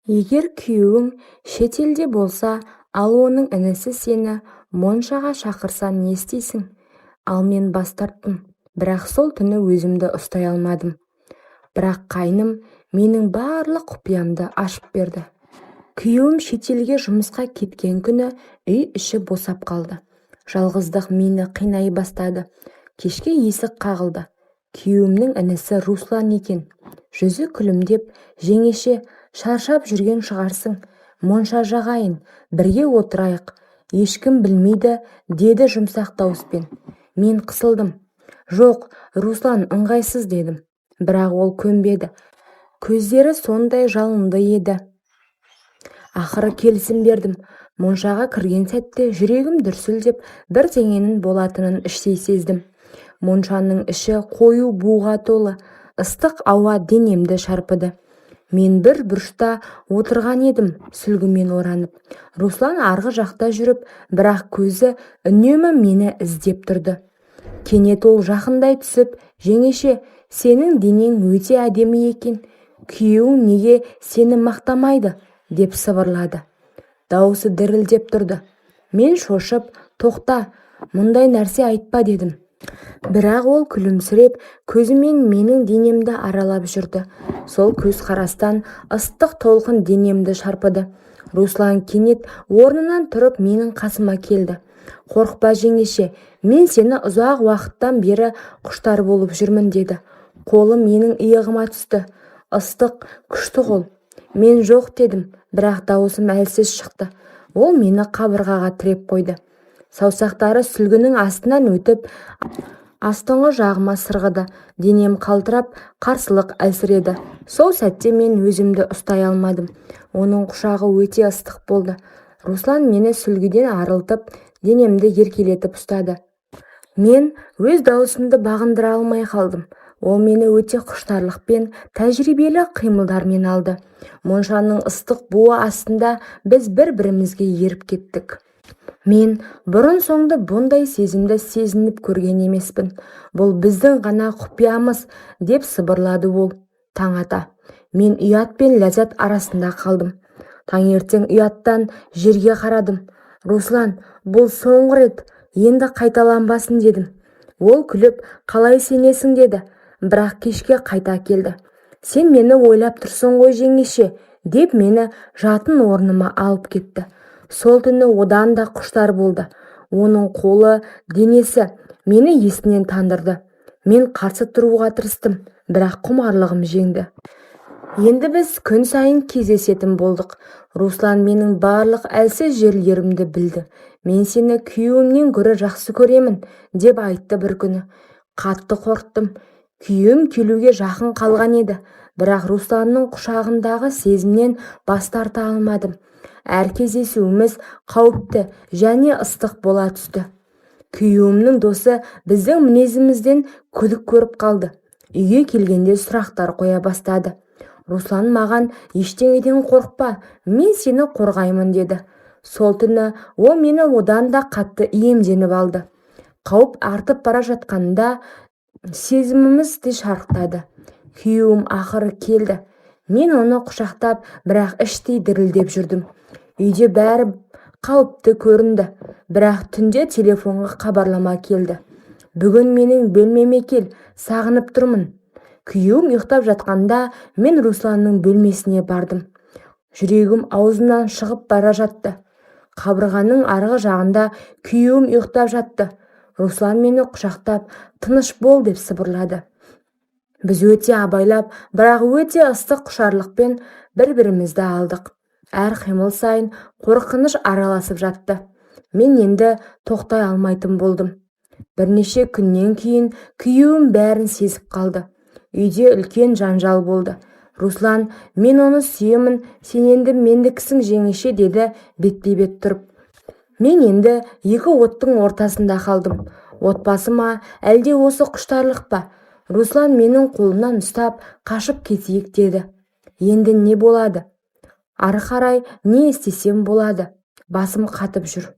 Егер күйеуің шетелде болса, ал оның інісі сені моншаға шақырса не істейсің? Ал мен бас тарттым, бірақ сол түні өзімді ұстай алмадым. Бірақ қайным менің барлық құпиямды ашып берді. Күйеуім шетелге жұмысқа кеткен күні үй іші босап қалды. Жалғыздық мені қинай бастады. Кешке есік қағылды. Күйеуімнің інісі Руслан екен. Жүзі күлімдеп, жеңеше, шаршап жүрген шығарсың. Монша жағайын, бірге отырайық. Ешкім білмейді, деді жұмсақ дауыспен. Мен қысылдым. Жоқ, Руслан ыңғайсыз дедім. Бірақ ол көнбеді. Көздері сондай жалынды еді. Ақыры келісім бердім. Моншаға кірген сәтте жүрегім дүрсілдеп, бірдеңенің болатынын іштей сездім. Моншаның іші қою буға толы, ыстық ауа денемді шарпыды. Мен бір бұрышта отырған едім, сүлгімен оранып. Руслан арғы жақта жүріп, бірақ көзі үнемі мені іздеп тұрды. Кенет ол жақындай түсіп, жеңеше, сенің денең өте әдемі екен. Күйеуің неге сені мақтамайды? Деп сыбырлады. Дауысы дірілдеп тұрды. Мен шошып, тоқта, мұндай нәрсе айтпа дедім. Бірақ ол күлімсіреп, көзімен менің денемді аралап жүрді. Сол көз қарастан ыстық толқын денемді шарпыды. Руслан кенет орнынан тұрып менің қасыма келді. Қорықпа жеңеше, мен сені ұзақ уақыттан бері құштар болып жүрмін деді. Қолы менің иығыма түсті. Ыстық, күшті қол. Мен жоқ дедім, бірақ дауысым әлсіз шықты. Ол мені қабырғаға тіреп қойды. Саусақтары сүлгінің астынан өтіп, астыңғы жағыма сырғыды. Денем қалтырап, қарсылық әлсіреді. Сол сәтте мен өзімді ұстай алмадым. Оның құшағы өте ыстық болды. Руслан мені сүлгіден арылтып, денемді еркелетіп ұстады. Мен өз дауысымды бағындыра алмай қалдым. Ол мені өте құштарлықпен, тәжірибелі қимылдармен алды. Моншаның ыстық буы астында біз бір-бірімізге еріп кеттік. Мен бұрын соңды бұндай сезімді сезініп көрген емеспін. Бұл біздің ғана құпиямыз, деп сыбырлады ол. Таң ата. Мен ұят пен ләззат арасында қалдым. Таңертең ұяттан жерге қарадым. Руслан, бұл соңғы рет, енді қайталанбасын дедім. Ол күліп, қалай сенесің деді. Бірақ кешке қайта келді. Сен мені ойлап тұрсың ғой жеңеше, деп мені жатын орныма алып кетті. Сол түні одан да құштар болды. Оның қолы, денесі мені есінен тандырды. Мен қарсы тұруға тырыстым, бірақ құмарлығым жеңді. Енді біз күн сайын кездесетін болдық. Руслан менің барлық әлсіз жерлерімді білді. Мен сені күйеуімнен гөрі жақсы көремін, деп айтты бір күні. Қатты қорқтым. Күйеуім келуге жақын қалған еді, бірақ Русланның құшағындағы сезімнен бас тарта алмадым. Әр кездесуіміз қауіпті және ыстық бола түсті. Күйеуімнің досы біздің мінезімізден күдік көріп қалды. Үйге келгенде сұрақтар қоя бастады. Руслан маған ештеңеден қорықпа, мен сені қорғаймын деді. Сол түні ол мені одан да қатты иемденіп алды. Қауіп артып бара жатқанда сезіміміз де шарықтады. Күйеуім ақыры келді. Мен оны құшақтап, бірақ іштей дірілдеп жүрдім. Үйде бәрі қауіпті көрінді, бірақ түнде телефонға хабарлама келді. Бүгін менің бөлмеме кел, сағынып тұрмын. Күйеуім ұйықтап жатқанда мен Русланның бөлмесіне бардым. Жүрегім аузымнан шығып бара жатты. Қабырғаның арғы жағында күйеуім ұйықтап жатты. Руслан мені құшақтап, тыныш бол деп сыбырлады. Біз өте абайлап, бірақ өте ыстық құшарлықпен бір-бірімізді алдық. Әр қимыл сайын қорқыныш араласып жатты. Мен енді тоқтай алмайтын болдым. Бірнеше күннен кейін күйеуім бәрін сезіп қалды. Үйде үлкен жанжал болды. Руслан, мен оны сүйемін, сен енді мендікісің жеңеше деді бетпе-бет тұрып. Мен енді екі оттың ортасында қалдым. Отбасы ма, әлде осы құштарлық па? Руслан менің қолымнан ұстап, қашып кетейік деді. Енді не болады? Ары қарай не істесем болады? Басым қатып жүр.